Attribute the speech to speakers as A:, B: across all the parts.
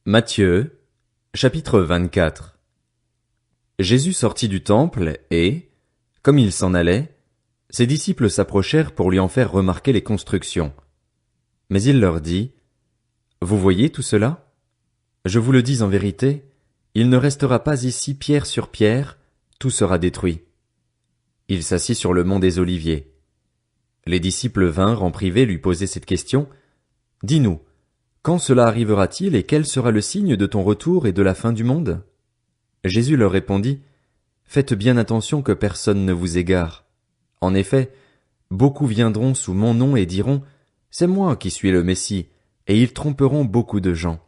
A: Matthieu, chapitre 24. Jésus sortit du temple et, comme il s'en allait, ses disciples s'approchèrent pour lui en faire remarquer les constructions. Mais il leur dit, « Vous voyez tout cela? Je vous le dis en vérité, il ne restera pas ici pierre sur pierre, tout sera détruit. » Il s'assit sur le mont des Oliviers. Les disciples vinrent en privé lui poser cette question, « Dis-nous, quand cela arrivera-t-il et quel sera le signe de ton retour et de la fin du monde? » Jésus leur répondit, « Faites bien attention que personne ne vous égare. En effet, beaucoup viendront sous mon nom et diront, c'est moi qui suis le Messie, et ils tromperont beaucoup de gens.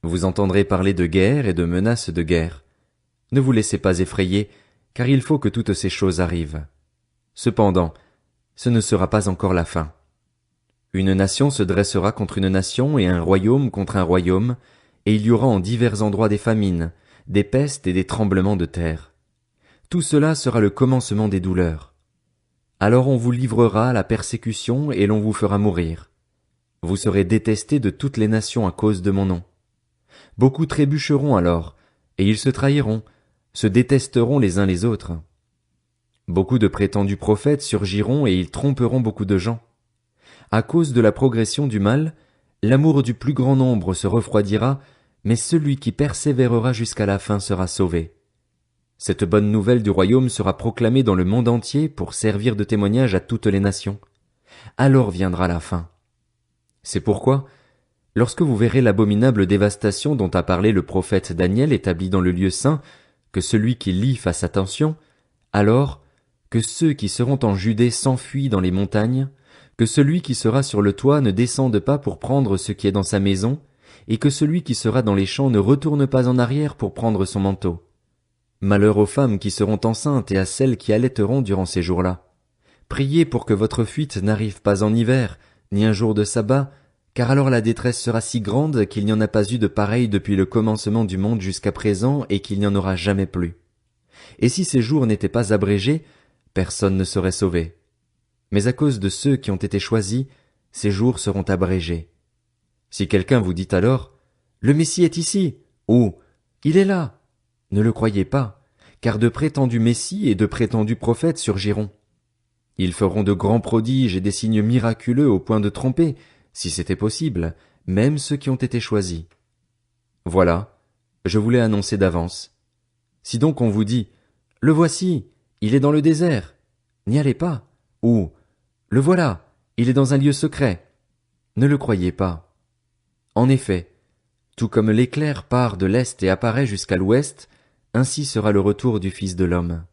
A: Vous entendrez parler de guerre et de menaces de guerre. Ne vous laissez pas effrayer, car il faut que toutes ces choses arrivent. Cependant, ce ne sera pas encore la fin. Une nation se dressera contre une nation et un royaume contre un royaume, et il y aura en divers endroits des famines, des pestes et des tremblements de terre. Tout cela sera le commencement des douleurs. Alors on vous livrera à la persécution et l'on vous fera mourir. Vous serez détestés de toutes les nations à cause de mon nom. Beaucoup trébucheront alors, et ils se trahiront, se détesteront les uns les autres. Beaucoup de prétendus prophètes surgiront et ils tromperont beaucoup de gens. À cause de la progression du mal, l'amour du plus grand nombre se refroidira, mais celui qui persévérera jusqu'à la fin sera sauvé. Cette bonne nouvelle du royaume sera proclamée dans le monde entier pour servir de témoignage à toutes les nations. Alors viendra la fin. C'est pourquoi, lorsque vous verrez l'abominable dévastation dont a parlé le prophète Daniel établie dans le lieu saint, que celui qui lit fasse attention, alors que ceux qui seront en Judée s'enfuient dans les montagnes, que celui qui sera sur le toit ne descende pas pour prendre ce qui est dans sa maison, et que celui qui sera dans les champs ne retourne pas en arrière pour prendre son manteau. Malheur aux femmes qui seront enceintes et à celles qui allaiteront durant ces jours-là. Priez pour que votre fuite n'arrive pas en hiver, ni un jour de sabbat, car alors la détresse sera si grande qu'il n'y en a pas eu de pareil depuis le commencement du monde jusqu'à présent et qu'il n'y en aura jamais plus. Et si ces jours n'étaient pas abrégés, personne ne serait sauvé. Mais à cause de ceux qui ont été choisis, ces jours seront abrégés. Si quelqu'un vous dit alors, « Le Messie est ici » ou « Il est là », ne le croyez pas, car de prétendus Messies et de prétendus prophètes surgiront. Ils feront de grands prodiges et des signes miraculeux au point de tromper, si c'était possible, même ceux qui ont été choisis. Voilà, je vous l'ai annoncé d'avance. Si donc on vous dit, « Le voici, il est dans le désert », n'y allez pas, ou « Le voilà, il est dans un lieu secret », ne le croyez pas. En effet, tout comme l'éclair part de l'est et apparaît jusqu'à l'ouest, ainsi sera le retour du Fils de l'homme.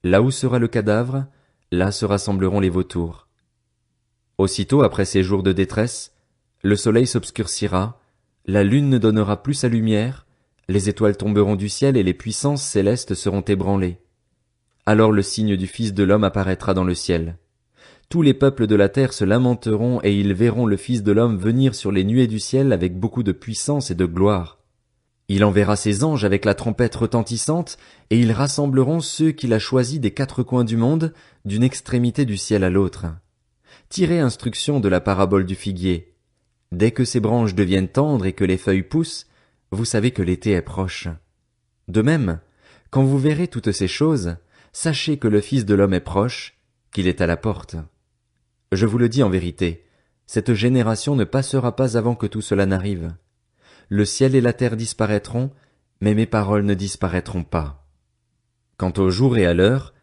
A: Là où sera le cadavre, là se rassembleront les vautours. Aussitôt après ces jours de détresse, le soleil s'obscurcira, la lune ne donnera plus sa lumière, les étoiles tomberont du ciel et les puissances célestes seront ébranlées. Alors le signe du Fils de l'homme apparaîtra dans le ciel. Tous les peuples de la terre se lamenteront et ils verront le Fils de l'homme venir sur les nuées du ciel avec beaucoup de puissance et de gloire. Il enverra ses anges avec la trompette retentissante, et ils rassembleront ceux qu'il a choisis des quatre coins du monde, d'une extrémité du ciel à l'autre. Tirez instruction de la parabole du figuier. Dès que ses branches deviennent tendres et que les feuilles poussent, vous savez que l'été est proche. De même, quand vous verrez toutes ces choses, sachez que le Fils de l'homme est proche, qu'il est à la porte. Je vous le dis en vérité, cette génération ne passera pas avant que tout cela n'arrive. Le ciel et la terre disparaîtront, mais mes paroles ne disparaîtront pas. Quant au jour et à l'heure,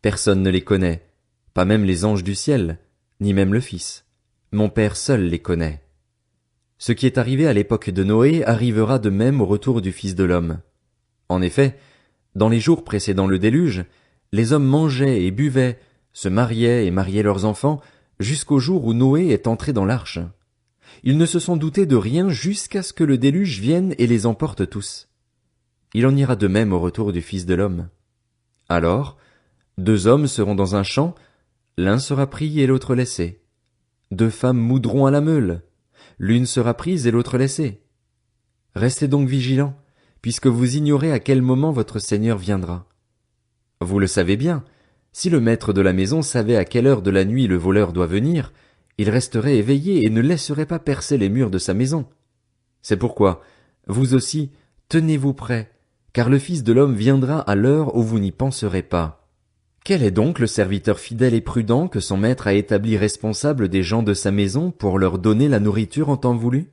A: personne ne les connaît, pas même les anges du ciel, ni même le Fils. Mon Père seul les connaît. Ce qui est arrivé à l'époque de Noé arrivera de même au retour du Fils de l'homme. En effet, dans les jours précédant le déluge, les hommes mangeaient et buvaient, se mariaient et mariaient leurs enfants, jusqu'au jour où Noé est entré dans l'arche. Ils ne se sont doutés de rien jusqu'à ce que le déluge vienne et les emporte tous. Il en ira de même au retour du Fils de l'homme. Alors, 2 hommes seront dans un champ, l'un sera pris et l'autre laissé. 2 femmes moudront à la meule, l'une sera prise et l'autre laissée. Restez donc vigilants, puisque vous ignorez à quel moment votre Seigneur viendra. Vous le savez bien, si le maître de la maison savait à quelle heure de la nuit le voleur doit venir, il resterait éveillé et ne laisserait pas percer les murs de sa maison. C'est pourquoi, Vous aussi, tenez-vous prêts, car le Fils de l'homme viendra à l'heure où vous n'y penserez pas. Quel est donc le serviteur fidèle et prudent que son maître a établi responsable des gens de sa maison pour leur donner la nourriture en temps voulu?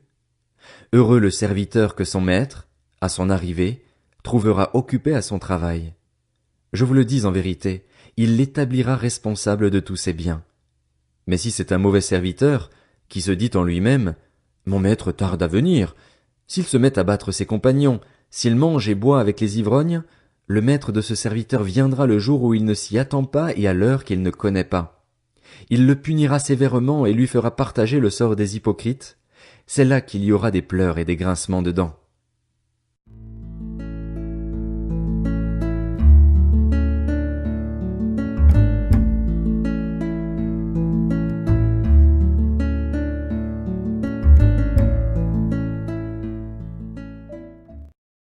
A: Heureux le serviteur que son maître, à son arrivée, trouvera occupé à son travail. Je vous le dis en vérité, il l'établira responsable de tous ses biens. Mais si c'est un mauvais serviteur, qui se dit en lui-même, mon maître tarde à venir, s'il se met à battre ses compagnons, s'il mange et boit avec les ivrognes, le maître de ce serviteur viendra le jour où il ne s'y attend pas et à l'heure qu'il ne connaît pas. Il le punira sévèrement et lui fera partager le sort des hypocrites. C'est là qu'il y aura des pleurs et des grincements de dents.